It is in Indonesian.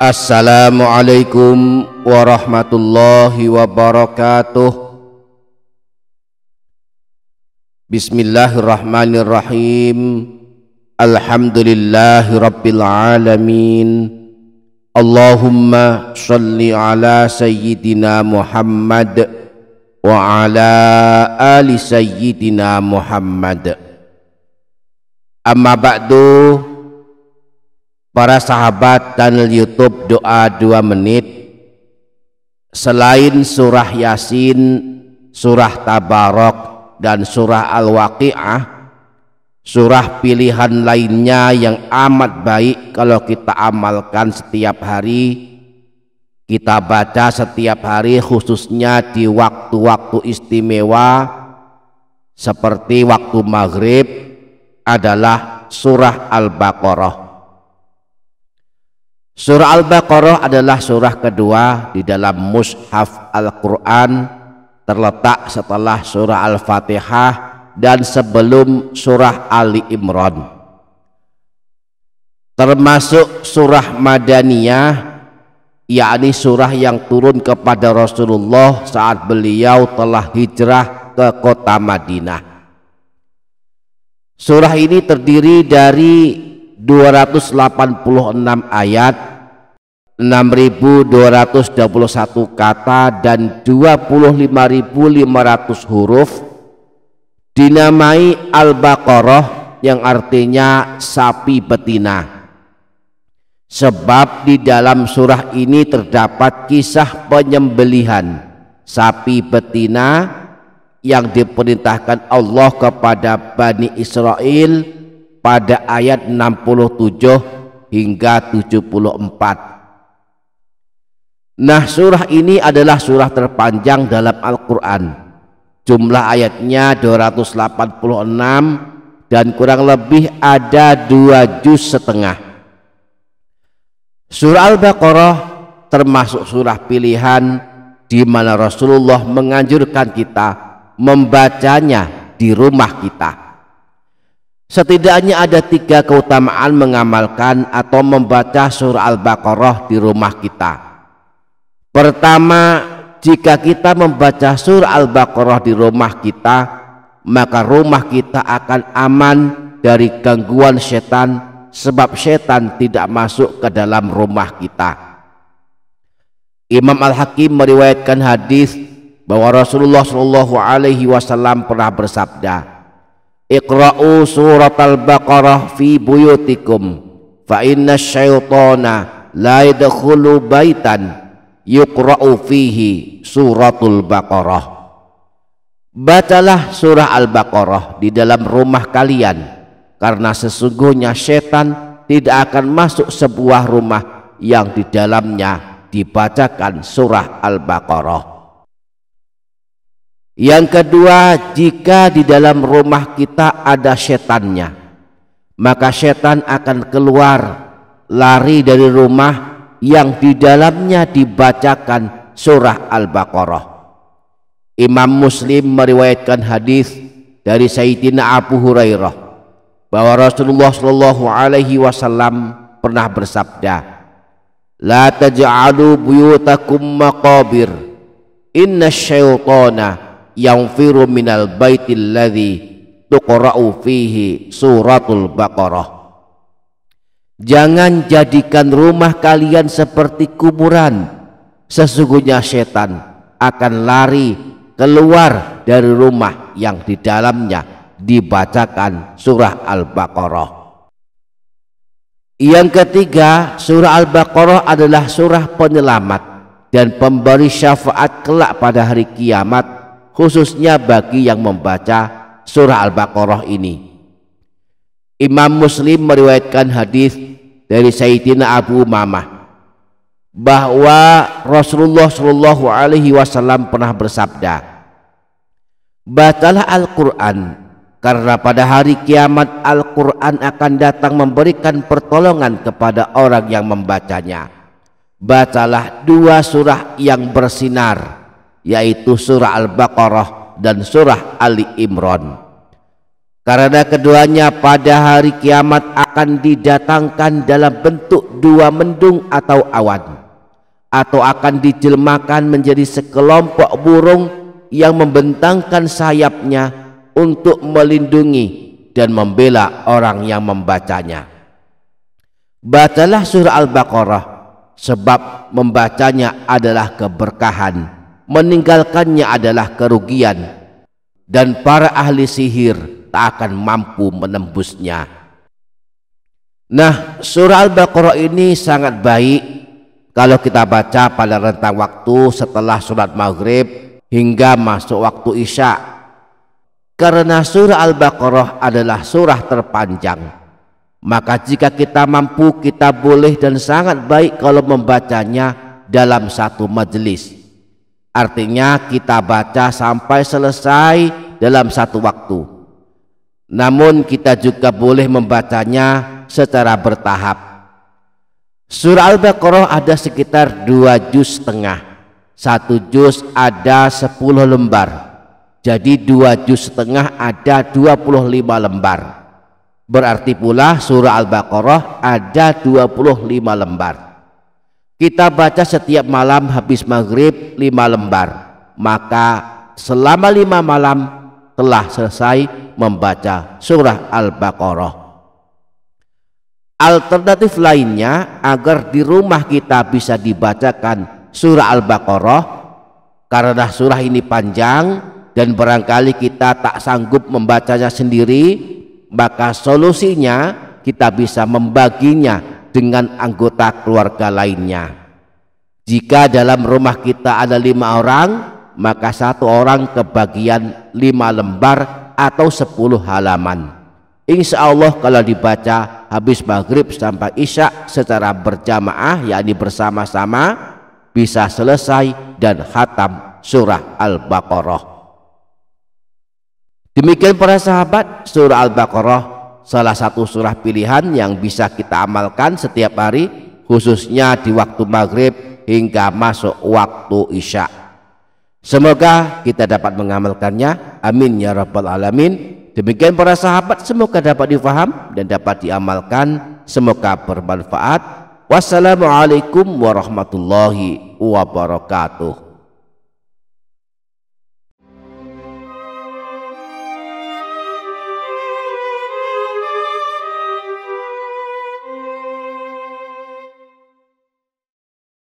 Assalamualaikum warahmatullahi wabarakatuh. Bismillahirrahmanirrahim. Alhamdulillahi rabbil alamin. Allahumma sholli ala sayyidina Muhammad wa ala ali sayyidina Muhammad. Amma ba'du. Para sahabat channel YouTube Doa 2 Menit, selain surah Yasin, surah Tabarok, dan surah Al-Waqi'ah, surah pilihan lainnya yang amat baik kalau kita amalkan setiap hari, kita baca setiap hari, khususnya di waktu-waktu istimewa seperti waktu maghrib, adalah surah Al-Baqarah. Surah Al-Baqarah adalah surah kedua di dalam mushaf Al-Quran, terletak setelah surah Al-Fatihah dan sebelum surah Ali Imran. Termasuk surah Madaniyah, yakni surah yang turun kepada Rasulullah saat beliau telah hijrah ke kota Madinah. Surah ini terdiri dari 286 ayat, 6.221 kata, dan 25.500 huruf. Dinamai Al-Baqarah yang artinya sapi betina, sebab di dalam surah ini terdapat kisah penyembelihan sapi betina yang diperintahkan Allah kepada Bani Israel pada ayat 67 hingga 74. Nah, surah ini adalah surah terpanjang dalam Al-Quran. Jumlah ayatnya 286 dan kurang lebih ada 2 juz setengah. Surah Al-Baqarah termasuk surah pilihan di mana Rasulullah menganjurkan kita membacanya di rumah kita. Setidaknya ada 3 keutamaan mengamalkan atau membaca surah Al-Baqarah di rumah kita. Pertama, jika kita membaca surah Al-Baqarah di rumah kita, maka rumah kita akan aman dari gangguan setan, sebab setan tidak masuk ke dalam rumah kita. Imam Al-Hakim meriwayatkan hadis bahwa Rasulullah SAW pernah bersabda, Iqra'u surat Al-Baqarah fi buyutikum fa inna syaitana la yadkhulu baitan yuqra'u fihi suratul Baqarah. Bacalah surah Al-Baqarah di dalam rumah kalian, karena sesungguhnya setan tidak akan masuk sebuah rumah yang di dalamnya dibacakan surah Al-Baqarah. Yang kedua, jika di dalam rumah kita ada setannya, maka setan akan keluar lari dari rumah yang di dalamnya dibacakan surah Al-Baqarah. Imam Muslim meriwayatkan hadis dari Sayyidina Abu Hurairah bahwa Rasulullah SAW pernah bersabda, La taj'alu buyutakum maqabir, inna syaitana yanfiru minal baitil ladzi tuqra'u fihi suratul Baqarah. Jangan jadikan rumah kalian seperti kuburan, sesungguhnya setan akan lari keluar dari rumah yang di dalamnya dibacakan surah Al-Baqarah. Yang ketiga, surah Al-Baqarah adalah surah penyelamat dan pemberi syafaat kelak pada hari kiamat, khususnya bagi yang membaca surah Al-Baqarah ini. Imam Muslim meriwayatkan hadis dari Sayyidina Abu Umamah bahwa Rasulullah SAW pernah bersabda, bacalah Al-Quran, karena pada hari kiamat Al-Quran akan datang memberikan pertolongan kepada orang yang membacanya. Bacalah 2 surah yang bersinar, yaitu surah Al-Baqarah dan surah Ali Imran. karena keduanya pada hari kiamat akan didatangkan dalam bentuk dua mendung atau awan, atau akan dijelmakan menjadi sekelompok burung yang membentangkan sayapnya untuk melindungi dan membela orang yang membacanya. Bacalah surah Al-Baqarah, sebab membacanya adalah keberkahan, meninggalkannya adalah kerugian, dan para ahli sihir tak akan mampu menembusnya. Nah, surah Al-Baqarah ini sangat baik kalau kita baca pada rentang waktu setelah sholat maghrib hingga masuk waktu isya, karena surah Al-Baqarah adalah surah terpanjang. Maka jika kita mampu, kita boleh dan sangat baik kalau membacanya dalam satu majelis. Artinya kita baca sampai selesai dalam satu waktu. Namun kita juga boleh membacanya secara bertahap. Surah Al-Baqarah ada sekitar 2 juz setengah. 1 juz ada 10 lembar. Jadi 2 juz setengah ada 25 lembar. Berarti pula surah Al-Baqarah ada 25 lembar. Kita baca setiap malam habis maghrib 5 lembar. Maka selama 5 malam telah selesai membaca surah Al-Baqarah. Alternatif lainnya agar di rumah kita bisa dibacakan surah Al-Baqarah, karena surah ini panjang dan barangkali kita tak sanggup membacanya sendiri, maka solusinya kita bisa membaginya dengan anggota keluarga lainnya. Jika dalam rumah kita ada 5 orang, maka 1 orang kebagian 5 lembar atau 10 halaman. Insya Allah kalau dibaca habis maghrib sampai isya secara berjamaah, yakni bersama-sama, bisa selesai dan khatam surah Al-Baqarah. Demikian para sahabat, surah Al-Baqarah salah satu surah pilihan yang bisa kita amalkan setiap hari, khususnya di waktu maghrib hingga masuk waktu isya. Semoga kita dapat mengamalkannya, amin ya rabbal alamin. Demikian para sahabat, semoga dapat difaham dan dapat diamalkan, semoga bermanfaat. Wassalamualaikum warahmatullahi wabarakatuh.